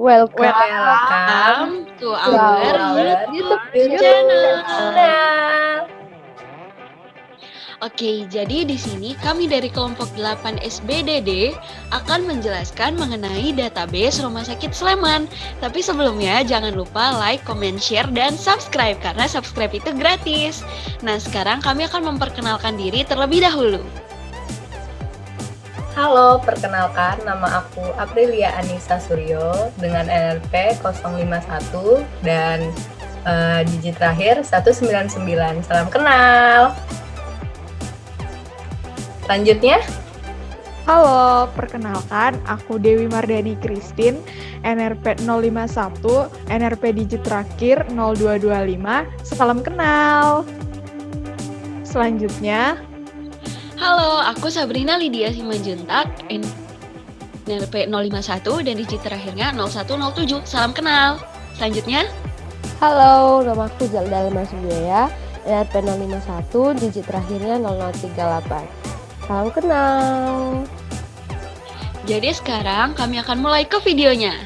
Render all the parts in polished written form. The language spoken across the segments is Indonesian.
Welcome to to our our YouTube YouTube channel. channel. Oke, jadi di sini kami dari kelompok 8 SBDD akan menjelaskan mengenai database Rumah Sakit Sleman. Tapi sebelumnya jangan lupa like, comment, share, dan subscribe karena subscribe itu gratis. Nah, sekarang kami akan memperkenalkan diri terlebih dahulu. Halo, perkenalkan nama aku Aprilia Anissa Suryo dengan NRP 051 dan digit terakhir 199. Salam kenal. Selanjutnya, Halo, perkenalkan aku Dewi Mardani Christine, NRP 051, NRP digit terakhir 0225. Salam kenal. Selanjutnya, Halo, aku Sabrina Lydia Simanjuntak, NRP 051 dan digit terakhirnya 0107. Salam kenal. Selanjutnya, Halo, nama aku Zelda Almasubaya, NRP 051, digit terakhirnya 0038. Salam kenal. jadi sekarang kami akan mulai ke videonya.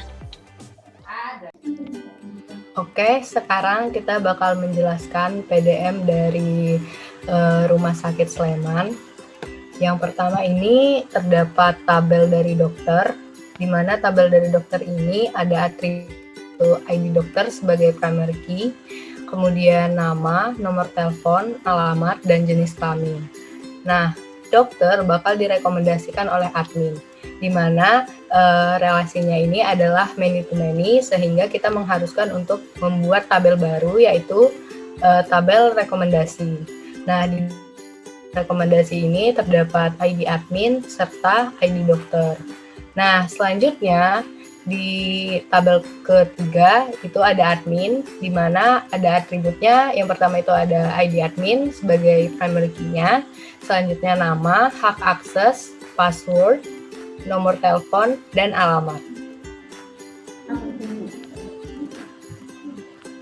oke, sekarang kita bakal menjelaskan PDM dari Rumah Sakit Sleman. Yang pertama ini terdapat tabel dari dokter, di mana tabel dari dokter ini ada atribut ID dokter sebagai primary key, kemudian nama, nomor telepon, alamat, dan jenis kelamin. Nah, dokter bakal direkomendasikan oleh admin, di mana relasinya ini adalah many to many, sehingga kita mengharuskan untuk membuat tabel baru, yaitu tabel rekomendasi. Nah, di rekomendasi ini terdapat ID admin serta ID dokter. Nah, selanjutnya di tabel ketiga itu ada admin, di mana ada atributnya. Yang pertama itu ada ID admin sebagai primary key-nya, selanjutnya nama, hak akses, password, nomor telepon, dan alamat.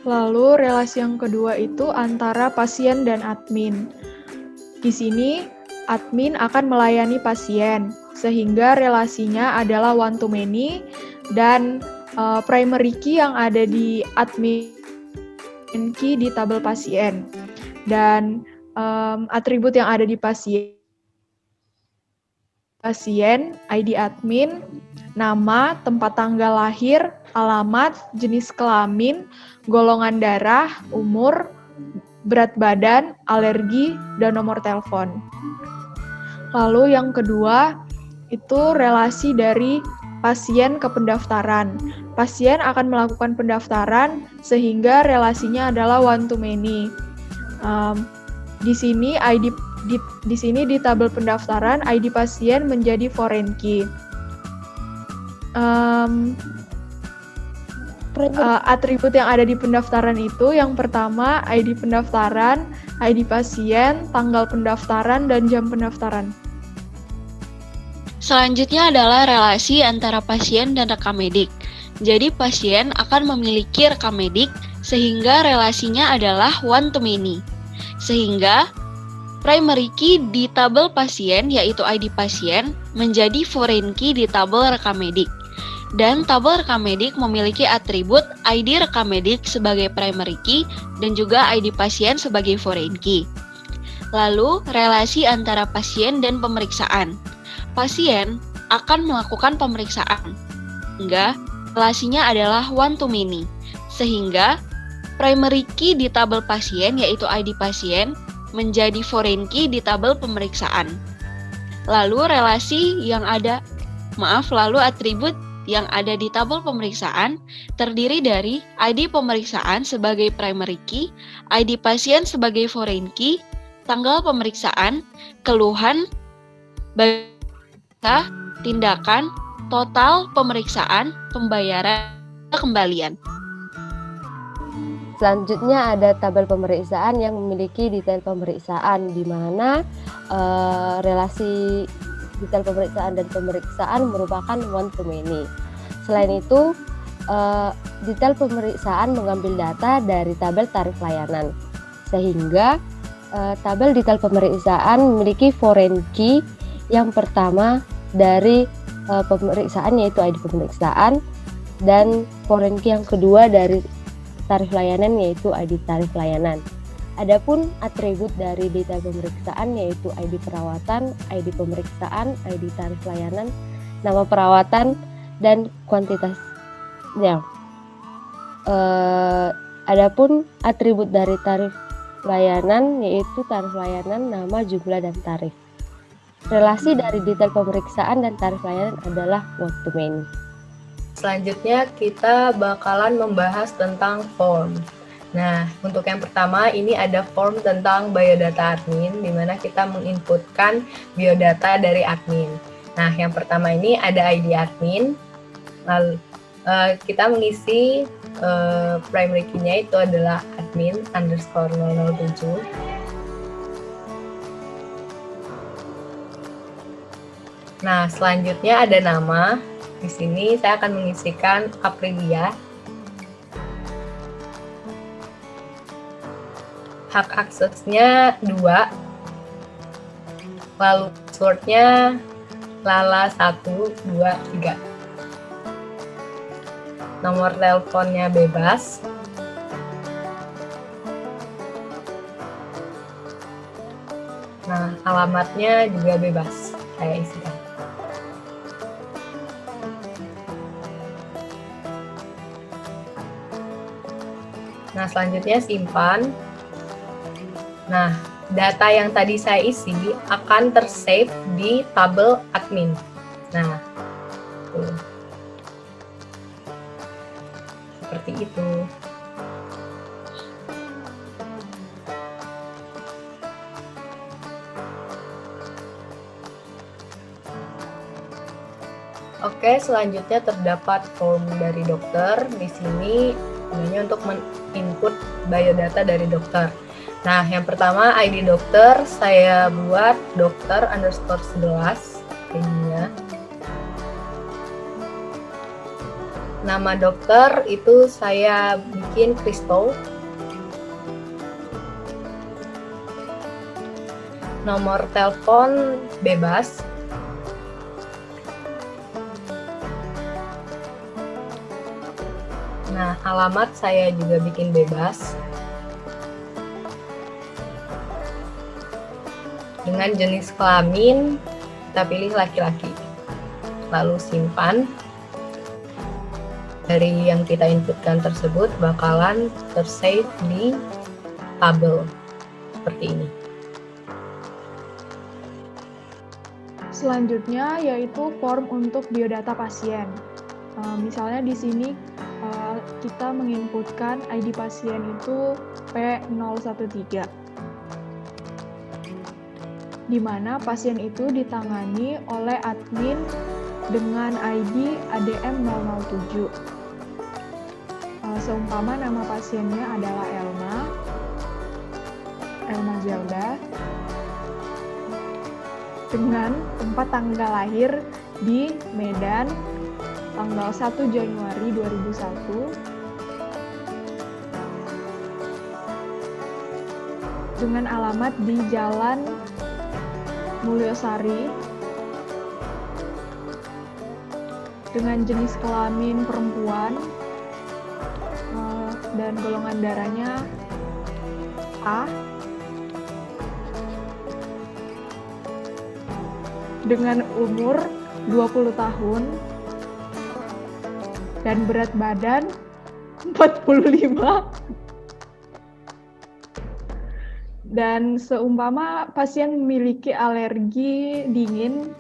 lalu relasi yang kedua itu antara pasien dan admin. Di sini, admin akan melayani pasien, sehingga relasinya adalah one to many, dan primary key yang ada di admin key di tabel pasien. Dan atribut yang ada di pasien, ID admin, nama, tempat tanggal lahir, alamat, jenis kelamin, golongan darah, umur, berat badan, alergi, dan nomor telepon. Lalu yang kedua, itu relasi dari pasien ke pendaftaran. Pasien akan melakukan pendaftaran sehingga relasinya adalah one to many. Di sini di tabel pendaftaran ID pasien menjadi foreign key. Atribut yang ada di pendaftaran itu yang pertama ID pendaftaran, ID pasien, tanggal pendaftaran, dan jam pendaftaran. Selanjutnya adalah relasi antara pasien dan rekam medik. Jadi pasien akan memiliki rekam medik sehingga relasinya adalah one to many. Sehingga primary key di tabel pasien yaitu ID pasien menjadi foreign key di tabel rekam medik. Dan tabel rekam medik memiliki atribut ID rekam medik sebagai primary key dan juga ID pasien sebagai foreign key. Lalu, relasi antara pasien dan pemeriksaan. Pasien akan melakukan pemeriksaan, sehingga relasinya adalah one to many. Sehingga, primary key di tabel pasien yaitu ID pasien menjadi foreign key di tabel pemeriksaan. Lalu, lalu atribut yang ada di tabel pemeriksaan terdiri dari ID pemeriksaan sebagai primary key, ID pasien sebagai foreign key, tanggal pemeriksaan, keluhan, tindakan, total pemeriksaan, pembayaran, kembalian. Selanjutnya ada tabel pemeriksaan yang memiliki detail pemeriksaan, di mana relasi detail pemeriksaan dan pemeriksaan merupakan one to many. Selain itu, detail pemeriksaan mengambil data dari tabel tarif layanan, sehingga tabel detail pemeriksaan memiliki foreign key yang pertama dari pemeriksaan yaitu ID pemeriksaan, Dan foreign key yang kedua dari tarif layanan yaitu ID tarif layanan. Adapun atribut dari detail pemeriksaan yaitu ID perawatan, ID pemeriksaan, ID tarif layanan, nama perawatan, dan kuantitasnya. Adapun atribut dari tarif layanan yaitu tarif layanan, nama, jumlah, dan tarif. Relasi dari detail pemeriksaan dan tarif layanan adalah one to many. Selanjutnya kita bakalan membahas tentang form. Nah, untuk yang pertama ini ada form tentang biodata admin, di mana kita menginputkan biodata dari admin. Nah, yang pertama ini ada ID admin, lalu kita mengisi primary key-nya itu adalah admin_007. Nah, selanjutnya ada nama. Di sini saya akan mengisikan Aprilia. Hak aksesnya 2. Lalu passwordnya Lala 123. Nomor teleponnya bebas. Nah, alamatnya juga bebas saya isikan. Nah, selanjutnya simpan. Nah, data yang tadi saya isi akan tersave di tabel admin. Nah, tuh. Seperti itu. Oke, selanjutnya terdapat form dari dokter. Di sini gunanya untuk input biodata dari dokter. Nah, yang pertama ID dokter saya buat dokter_11 ID-nya. Nama dokter itu saya bikin Kristo. Nomor telepon bebas. Nah, alamat saya juga bikin bebas. Dengan jenis kelamin, kita pilih laki-laki. Lalu simpan. Dari yang kita inputkan tersebut bakalan tersave di tabel seperti ini. Selanjutnya yaitu form untuk biodata pasien. Misalnya di sini kita menginputkan ID pasien itu P013. Di mana pasien itu ditangani oleh admin dengan ID ADM007. Seumpama nama pasiennya adalah Elma Zelda, dengan tempat tanggal lahir di Medan, tanggal 1 Januari 2001, dengan alamat di Jalan Mulyosari, dengan jenis kelamin perempuan, dan golongan darahnya A, dengan umur 20 tahun, dan berat badan 45. Dan seumpama pasien memiliki alergi dingin,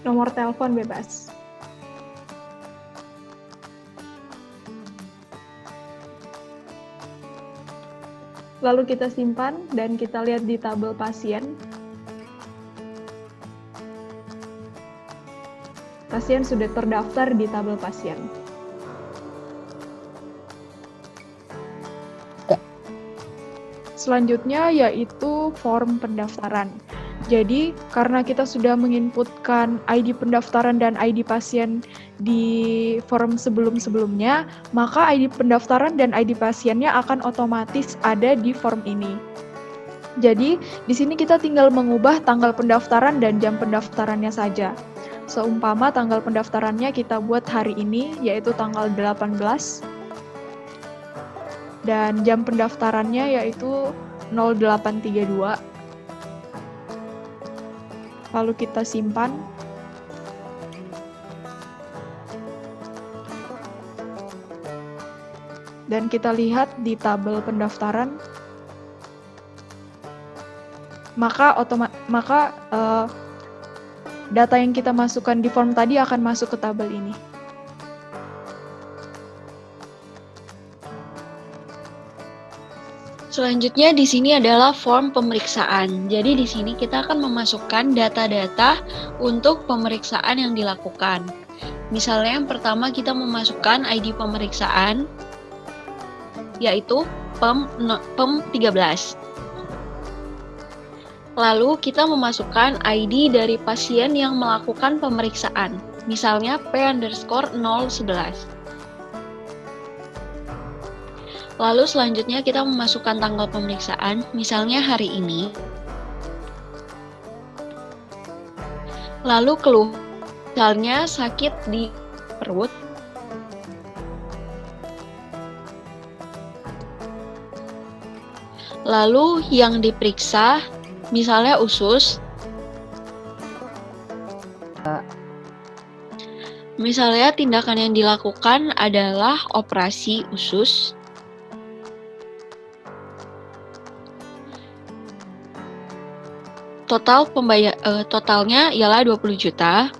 nomor telepon bebas. Lalu kita simpan dan kita lihat di tabel pasien. Pasien sudah terdaftar di tabel pasien. Selanjutnya yaitu form pendaftaran. Jadi, karena kita sudah menginputkan ID pendaftaran dan ID pasien di form sebelum-sebelumnya, maka ID pendaftaran dan ID pasiennya akan otomatis ada di form ini. Jadi, di sini kita tinggal mengubah tanggal pendaftaran dan jam pendaftarannya saja. Seumpama tanggal pendaftarannya kita buat hari ini, yaitu tanggal 18. Dan jam pendaftarannya yaitu 08.32. Lalu kita simpan. Dan kita lihat di tabel pendaftaran, maka data yang kita masukkan di form tadi akan masuk ke tabel ini. Selanjutnya di sini adalah form pemeriksaan. Jadi di sini kita akan memasukkan data-data untuk pemeriksaan yang dilakukan. Misalnya yang pertama kita memasukkan ID pemeriksaan, yaitu PEM 13. Lalu kita memasukkan ID dari pasien yang melakukan pemeriksaan, misalnya P_011. Lalu selanjutnya kita memasukkan tanggal pemeriksaan, misalnya hari ini. Lalu keluh, misalnya sakit di perut. Lalu yang diperiksa, misalnya usus. Misalnya tindakan yang dilakukan adalah operasi usus. Totalnya ialah 20 juta.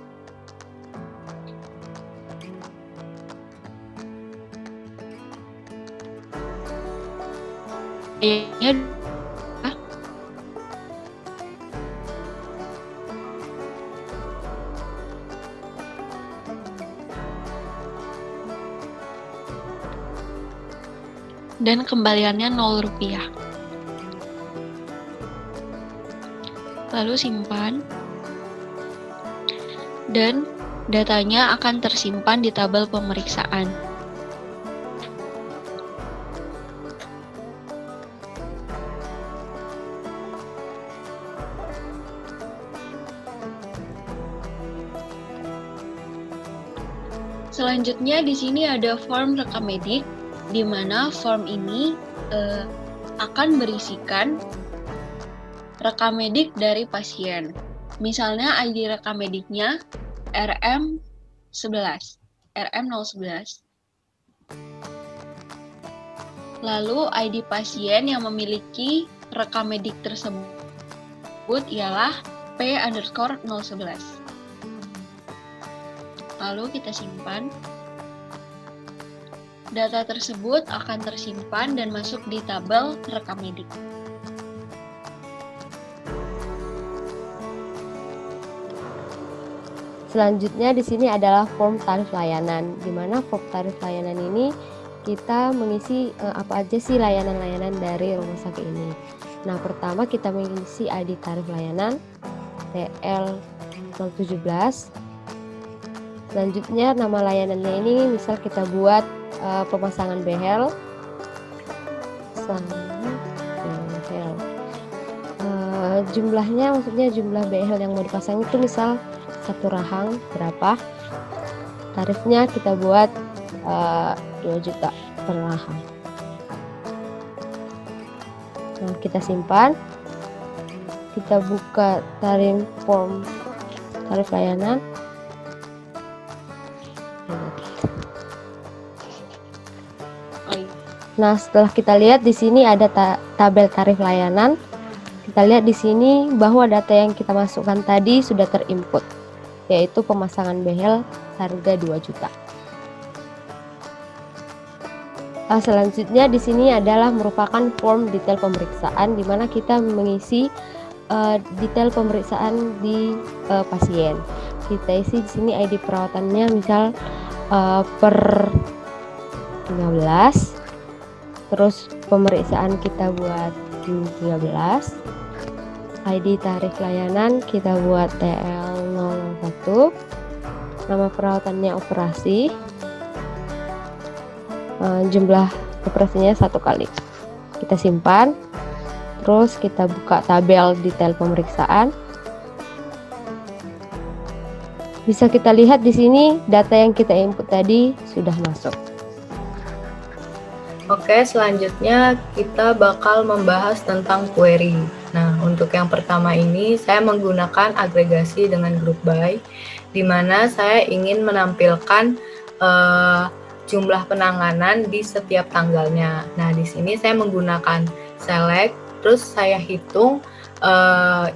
Dan kembaliannya 0 rupiah. Lalu simpan, dan datanya akan tersimpan di tabel pemeriksaan. Selanjutnya di sini ada form rekam medik, di mana form ini akan berisikan rekam medik dari pasien. Misalnya ID rekam mediknya RM011. Lalu ID pasien yang memiliki rekam medik tersebut ialah P_011. Lalu kita simpan. Data tersebut akan tersimpan dan masuk di tabel rekam medik. Selanjutnya di sini adalah form tarif layanan, di mana form tarif layanan ini kita mengisi apa aja sih layanan-layanan dari rumah sakit ini. Nah, pertama kita mengisi ID tarif layanan TL017. Selanjutnya nama layanannya ini misal kita buat pemasangan behel. Jumlahnya, maksudnya jumlah behel yang mau dipasang itu misal 1 rahang berapa, tarifnya kita buat 2 juta per rahang. Nah, kita simpan, kita buka form tarif layanan. Nah, setelah kita lihat di sini ada tabel tarif layanan, kita lihat di sini bahwa data yang kita masukkan tadi sudah terinput, yaitu pemasangan behel harga 2 juta. Selanjutnya di sini adalah merupakan form detail pemeriksaan, di mana kita mengisi detail pemeriksaan di pasien. Kita isi di sini ID perawatannya, misal per 15, terus pemeriksaan kita buat 13, ID tarif layanan kita buat TL001, nama perawatannya operasi, jumlah operasinya 1 kali. Kita simpan, terus kita buka tabel detail pemeriksaan. Bisa kita lihat di sini data yang kita input tadi sudah masuk. Oke, selanjutnya kita bakal membahas tentang query. Nah, untuk yang pertama ini saya menggunakan agregasi dengan group by, di mana saya ingin menampilkan jumlah penanganan di setiap tanggalnya. Nah, di sini saya menggunakan select, terus saya hitung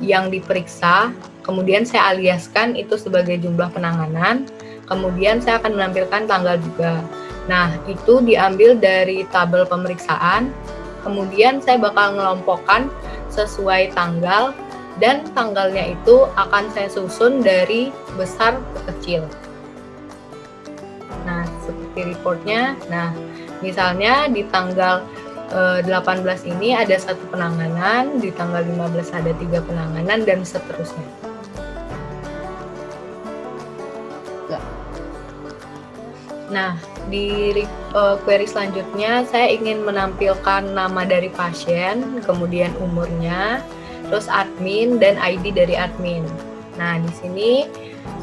yang diperiksa, kemudian saya aliaskan itu sebagai jumlah penanganan, kemudian saya akan menampilkan tanggal juga. Nah, itu diambil dari tabel pemeriksaan, kemudian saya bakal mengelompokkan sesuai tanggal, dan tanggalnya itu akan saya susun dari besar ke kecil. Nah, seperti reportnya, nah misalnya di tanggal 18 ini ada 1 penanganan, di tanggal 15 ada 3 penanganan, dan seterusnya. Nah, di query selanjutnya saya ingin menampilkan nama dari pasien, kemudian umurnya, terus admin dan ID dari admin. Nah, di sini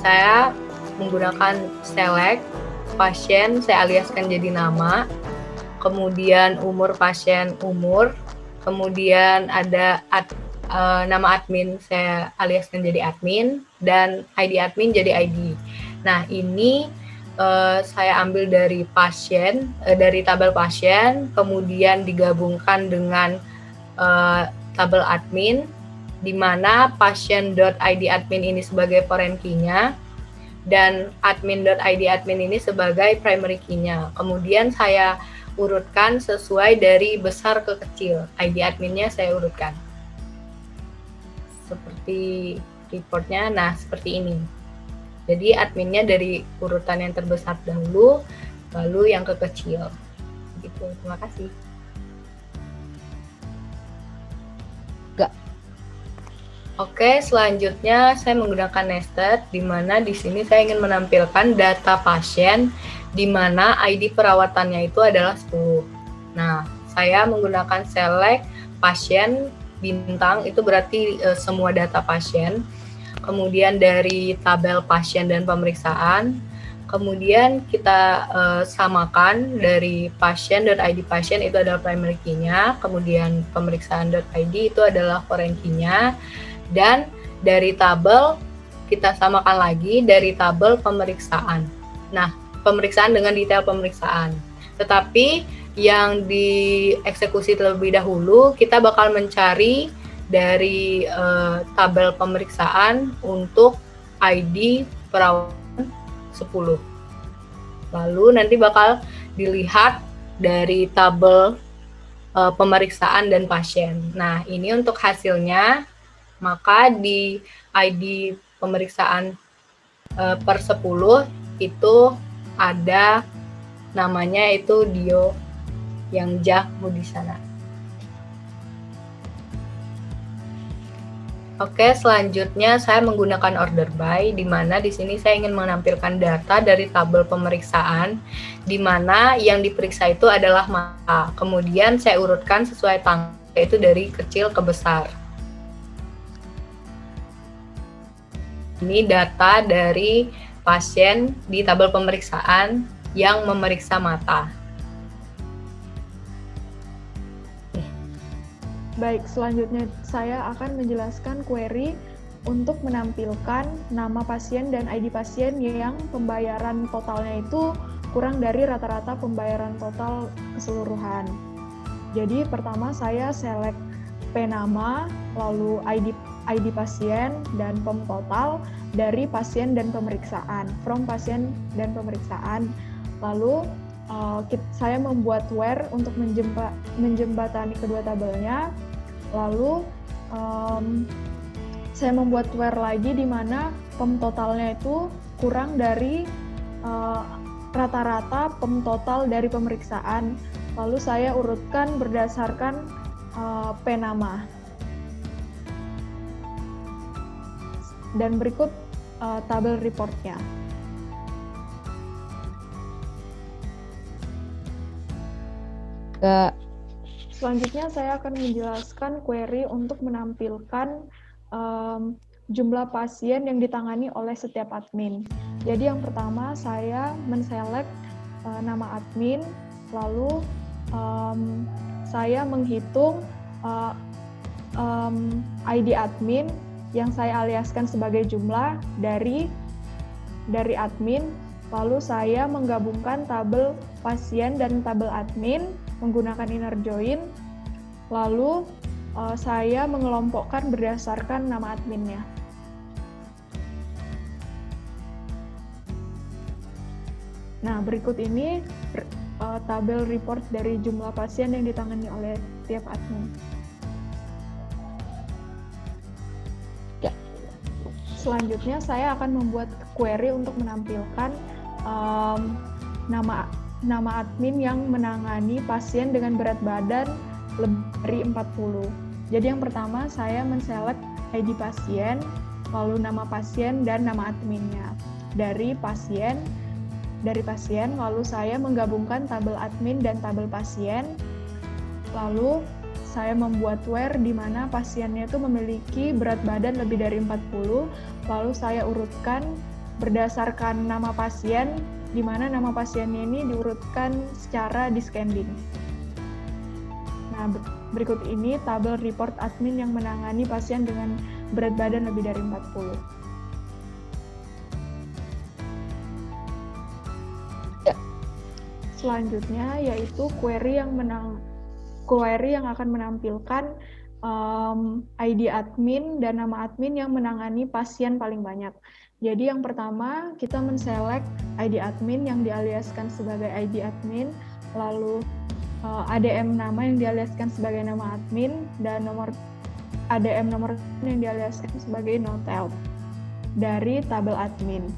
saya menggunakan select pasien, saya aliaskan jadi nama, kemudian umur pasien umur, kemudian ada nama admin saya aliaskan jadi admin, dan ID admin jadi ID. Nah, ini saya ambil dari pasien, dari tabel pasien, kemudian digabungkan dengan tabel admin, di mana pasien.id admin ini sebagai foreign key-nya, dan admin.id admin ini sebagai primary key-nya. Kemudian saya urutkan sesuai dari besar ke kecil. ID adminnya saya urutkan. Seperti reportnya, nah seperti ini. Jadi adminnya dari urutan yang terbesar dahulu, lalu yang ke kecil. Gitu. Terima kasih. Enggak. Oke, selanjutnya saya menggunakan nested, di mana di sini saya ingin menampilkan data pasien, di mana ID perawatannya itu adalah 10. Nah, saya menggunakan select pasien bintang, itu berarti semua data pasien. Kemudian dari tabel pasien dan pemeriksaan, kemudian kita samakan dari pasien.id pasien itu adalah primary key-nya, kemudian pemeriksaan.id itu adalah foreign key-nya, dan dari tabel kita samakan lagi dari tabel pemeriksaan. Nah, pemeriksaan dengan detail pemeriksaan. Tetapi yang dieksekusi terlebih dahulu, kita bakal mencari dari tabel pemeriksaan untuk ID perawatan 10. Lalu nanti bakal dilihat dari tabel pemeriksaan dan pasien. Nah, ini untuk hasilnya, maka di ID pemeriksaan per 10 itu ada namanya itu Dio yang Jahmu di sana. Oke, selanjutnya saya menggunakan order by, di mana di sini saya ingin menampilkan data dari tabel pemeriksaan, di mana yang diperiksa itu adalah mata. Kemudian saya urutkan sesuai tanggal, yaitu dari kecil ke besar. Ini data dari pasien di tabel pemeriksaan yang memeriksa mata. Baik, selanjutnya saya akan menjelaskan query untuk menampilkan nama pasien dan ID pasien yang pembayaran totalnya itu kurang dari rata-rata pembayaran total keseluruhan. Jadi pertama saya select P nama, lalu ID pasien dan pem total dari pasien dan pemeriksaan, from pasien dan pemeriksaan. Lalu saya membuat where untuk menjembatani kedua tabelnya. Lalu saya membuat where lagi di mana pem totalnya itu kurang dari rata-rata pem total dari pemeriksaan. Lalu saya urutkan berdasarkan P nama. Dan berikut tabel reportnya. Selanjutnya saya akan menjelaskan query untuk menampilkan jumlah pasien yang ditangani oleh setiap admin. Jadi yang pertama saya menselect nama admin, lalu saya menghitung ID admin yang saya aliaskan sebagai jumlah dari admin, lalu saya menggabungkan tabel pasien dan tabel admin menggunakan inner join, lalu saya mengelompokkan berdasarkan nama adminnya. Nah, berikut ini tabel report dari jumlah pasien yang ditangani oleh tiap admin. Selanjutnya, saya akan membuat query untuk menampilkan nama admin yang menangani pasien dengan berat badan lebih dari 40. Jadi yang pertama, saya menselect ID pasien, lalu nama pasien dan nama adminnya. Dari pasien, lalu saya menggabungkan tabel admin dan tabel pasien, lalu saya membuat where di mana pasiennya itu memiliki berat badan lebih dari 40, lalu saya urutkan berdasarkan nama pasien, di mana nama pasiennya ini diurutkan secara descending. Nah, berikut ini tabel report admin yang menangani pasien dengan berat badan lebih dari 40. Selanjutnya yaitu query yang akan menampilkan ID admin dan nama admin yang menangani pasien paling banyak. Jadi yang pertama kita menselect ID admin yang dialiaskan sebagai ID admin, lalu ADM nama yang dialiaskan sebagai nama admin, dan ADM nomor yang dialiaskan sebagai note dari tabel admin.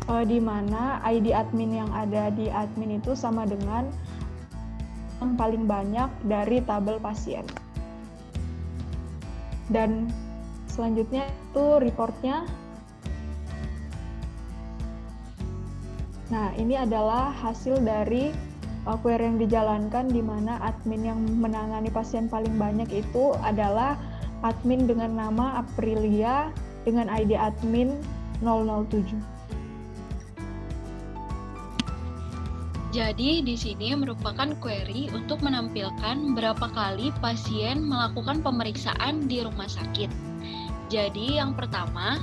Di mana ID admin yang ada di admin itu sama dengan yang paling banyak dari tabel pasien. Dan selanjutnya itu reportnya. Nah, ini adalah hasil dari query yang dijalankan, di mana admin yang menangani pasien paling banyak itu adalah admin dengan nama Aprilia dengan ID admin 007. Jadi di sini merupakan query untuk menampilkan berapa kali pasien melakukan pemeriksaan di rumah sakit. Jadi yang pertama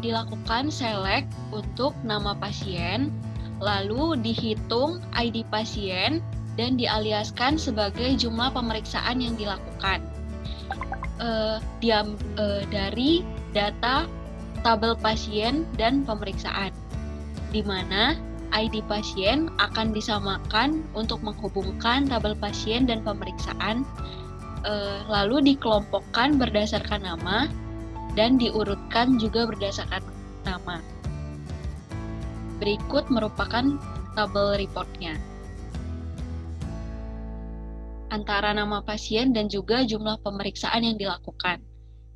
dilakukan select untuk nama pasien, lalu dihitung ID pasien dan dialiaskan sebagai jumlah pemeriksaan yang dilakukan dari data tabel pasien dan pemeriksaan, di mana ID pasien akan disamakan untuk menghubungkan tabel pasien dan pemeriksaan, lalu dikelompokkan berdasarkan nama dan diurutkan juga berdasarkan nama. Berikut merupakan tabel reportnya. Antara nama pasien dan juga jumlah pemeriksaan yang dilakukan.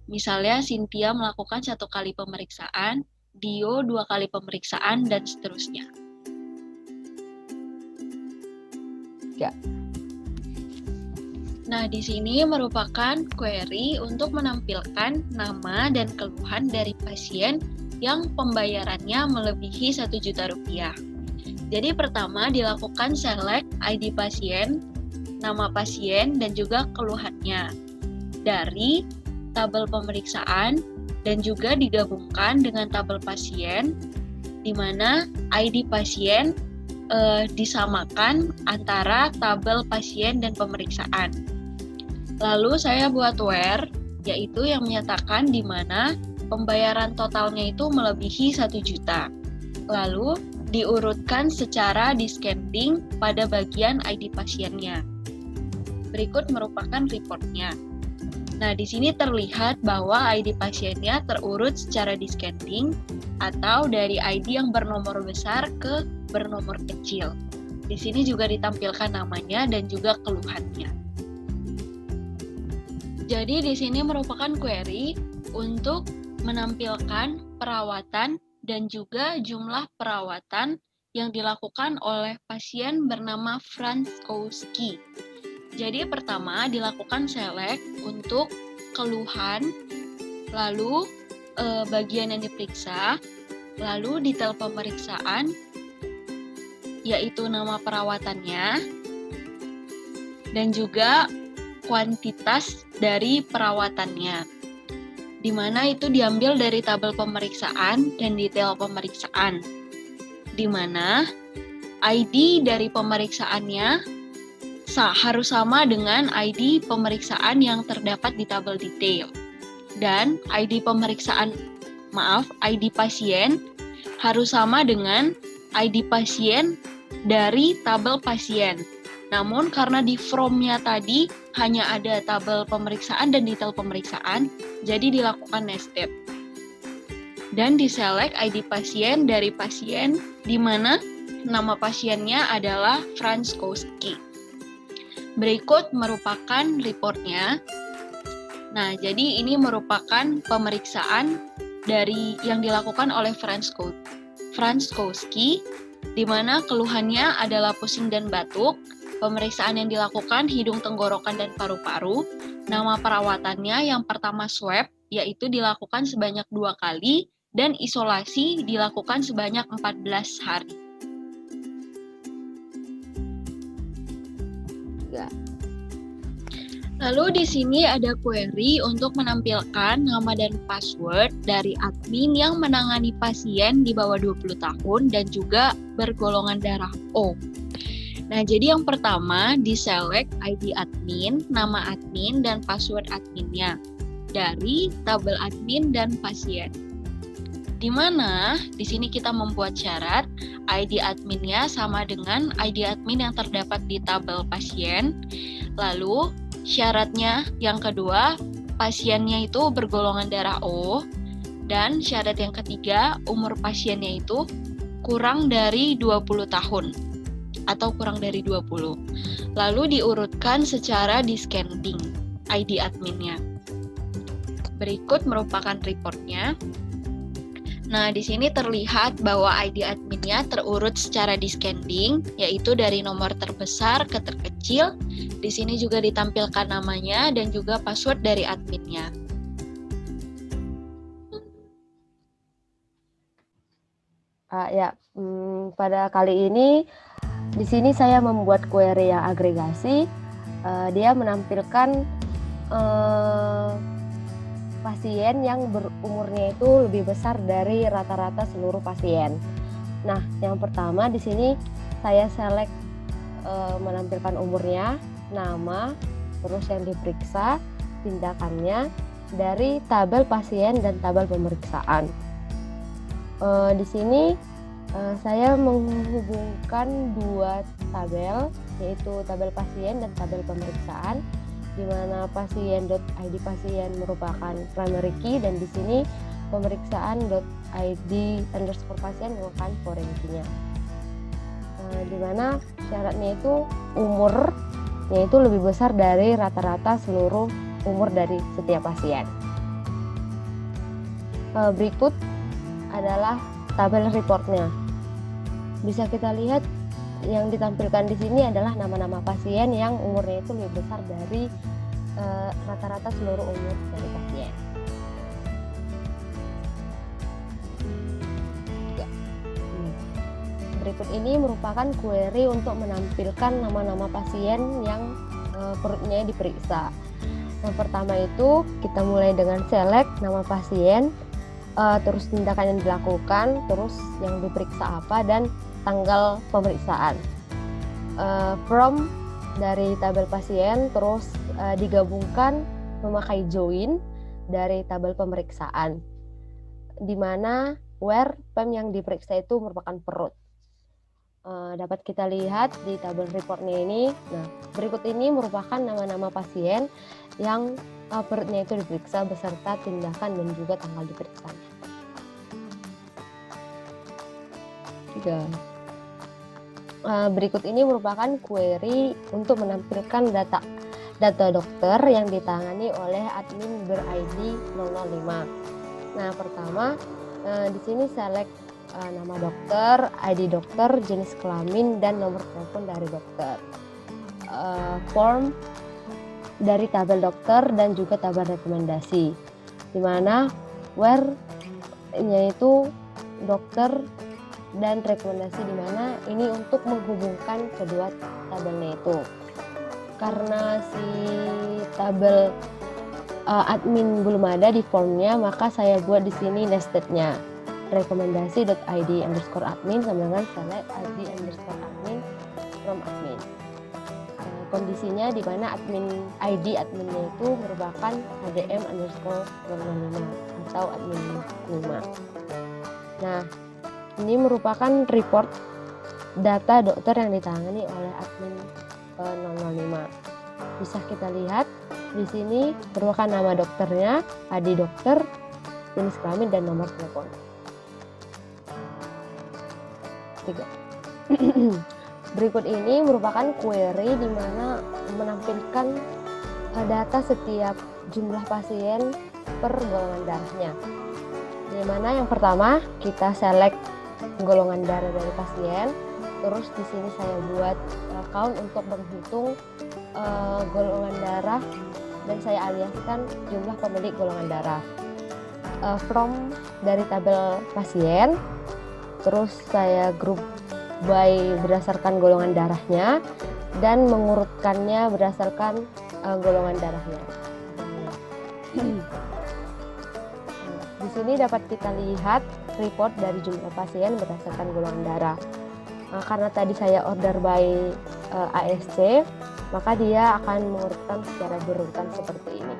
Misalnya Cynthia melakukan 1 kali pemeriksaan, Dio 2 kali pemeriksaan, dan seterusnya. Ya. Nah, di sini merupakan query untuk menampilkan nama dan keluhan dari pasien yang pembayarannya melebihi Rp1.000.000. Jadi pertama dilakukan select ID pasien, nama pasien, dan juga keluhannya dari tabel pemeriksaan dan juga digabungkan dengan tabel pasien, di mana ID pasien disamakan antara tabel pasien dan pemeriksaan. Lalu saya buat where, yaitu yang menyatakan di mana pembayaran totalnya itu melebihi 1 juta. Lalu diurutkan secara descending pada bagian ID pasiennya. Berikut merupakan reportnya. Nah, di sini terlihat bahwa ID pasiennya terurut secara descending atau dari ID yang bernomor besar ke bernomor kecil. Di sini juga ditampilkan namanya dan juga keluhannya. Jadi di sini merupakan query untuk menampilkan perawatan dan juga jumlah perawatan yang dilakukan oleh pasien bernama Franskowski. Jadi pertama dilakukan select untuk keluhan, lalu bagian yang diperiksa, lalu detail pemeriksaan, yaitu nama perawatannya, dan juga kuantitas dari perawatannya, di mana itu diambil dari tabel pemeriksaan dan detail pemeriksaan, di mana ID dari pemeriksaannya harus sama dengan ID pemeriksaan yang terdapat di tabel detail. Dan ID pasien harus sama dengan ID pasien dari tabel pasien. Namun karena di formnya tadi hanya ada tabel pemeriksaan dan detail pemeriksaan, jadi dilakukan nested. Dan diselect ID pasien dari pasien, di mana nama pasiennya adalah Franskowski. Berikut merupakan reportnya. Nah, jadi ini merupakan pemeriksaan dari yang dilakukan oleh Franskowski, di mana keluhannya adalah pusing dan batuk. Pemeriksaan yang dilakukan hidung, tenggorokan, dan paru-paru. Nama perawatannya yang pertama swab, yaitu dilakukan sebanyak 2 kali, dan isolasi dilakukan sebanyak 14 hari. Lalu di sini ada query untuk menampilkan nama dan password dari admin yang menangani pasien di bawah 20 tahun dan juga bergolongan darah O. Nah, jadi yang pertama diselect ID admin, nama admin, dan password adminnya dari tabel admin dan pasien. Di mana di sini kita membuat syarat ID adminnya sama dengan ID admin yang terdapat di tabel pasien. Lalu syaratnya yang kedua, pasiennya itu bergolongan darah O, dan syarat yang ketiga, umur pasiennya itu kurang dari 20 tahun atau kurang dari 20. Lalu diurutkan secara descending ID adminnya. Berikut merupakan reportnya. Nah, di sini terlihat bahwa ID adminnya terurut secara descending, yaitu dari nomor terbesar ke terkecil. Di sini juga ditampilkan namanya dan juga password dari adminnya. Pada kali ini di sini saya membuat query yang agregasi. Dia menampilkan pasien yang berumurnya itu lebih besar dari rata-rata seluruh pasien. Nah, yang pertama di sini saya select menampilkan umurnya, nama, terus yang diperiksa, tindakannya dari tabel pasien dan tabel pemeriksaan. Di sini saya menghubungkan 2 tabel, yaitu tabel pasien dan tabel pemeriksaan, di mana pasien.id pasien merupakan primary key dan di sini pemeriksaan.id underscore pasien merupakan foreign key-nya. Di mana syaratnya itu umurnya itu lebih besar dari rata-rata seluruh umur dari setiap pasien. Berikut adalah tabel reportnya. Bisa kita lihat yang ditampilkan di sini adalah nama-nama pasien yang umurnya itu lebih besar dari rata-rata seluruh umur dari pasien. Berikut ini merupakan query untuk menampilkan nama-nama pasien yang perutnya diperiksa. Yang pertama itu kita mulai dengan select nama pasien, terus tindakan yang dilakukan, terus yang diperiksa apa, dan tanggal pemeriksaan. From dari tabel pasien, terus digabungkan memakai join dari tabel pemeriksaan, di mana where PEM yang diperiksa itu merupakan perut. Dapat kita lihat di tabel reportnya ini. Nah, berikut ini merupakan nama-nama pasien yang perutnya itu diperiksa beserta tindakan dan juga tanggal diperiksanya. 3. Berikut ini merupakan query untuk menampilkan data dokter yang ditangani oleh admin ber-ID 005. Nah, pertama di sini select nama dokter, ID dokter, jenis kelamin, dan nomor telepon dari dokter. Form dari tabel dokter dan juga tabel rekomendasi, di mana where yaitu dokter dan rekomendasi di mana ini untuk menghubungkan kedua tabelnya itu. Karena si tabel admin belum ada di formnya, maka saya buat di sini nestednya rekomendasi.id_admin sama dengan select id_admin from admin. Kondisinya di mana ID adminnya itu merupakan HDM_005 atau admin 5. Nah, ini merupakan report data dokter yang ditangani oleh admin 005. Bisa kita lihat di sini merupakan nama dokternya, ID dokter, jenis kelamin dan nomor telepon. 3. Berikut ini merupakan query di mana menampilkan data setiap jumlah pasien per golongan darahnya. Di mana yang pertama kita select golongan darah dari pasien, terus di sini saya buat account untuk menghitung golongan darah dan saya aliaskan jumlah pemilik golongan darah. From dari tabel pasien, terus saya group by berdasarkan golongan darahnya dan mengurutkannya berdasarkan golongan darahnya. Di sini dapat kita lihat report dari jumlah pasien berdasarkan golongan darah. Karena tadi saya order by ASC, maka dia akan mengurutkan secara berurutan seperti ini.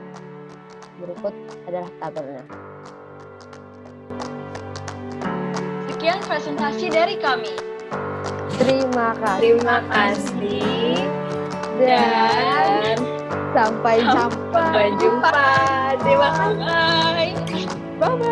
Berikut adalah tabelnya. Sekian presentasi dari kami. Terima kasih dan sampai jumpa. Sampai jumpa. Terima kasih. Bye. Bye-bye.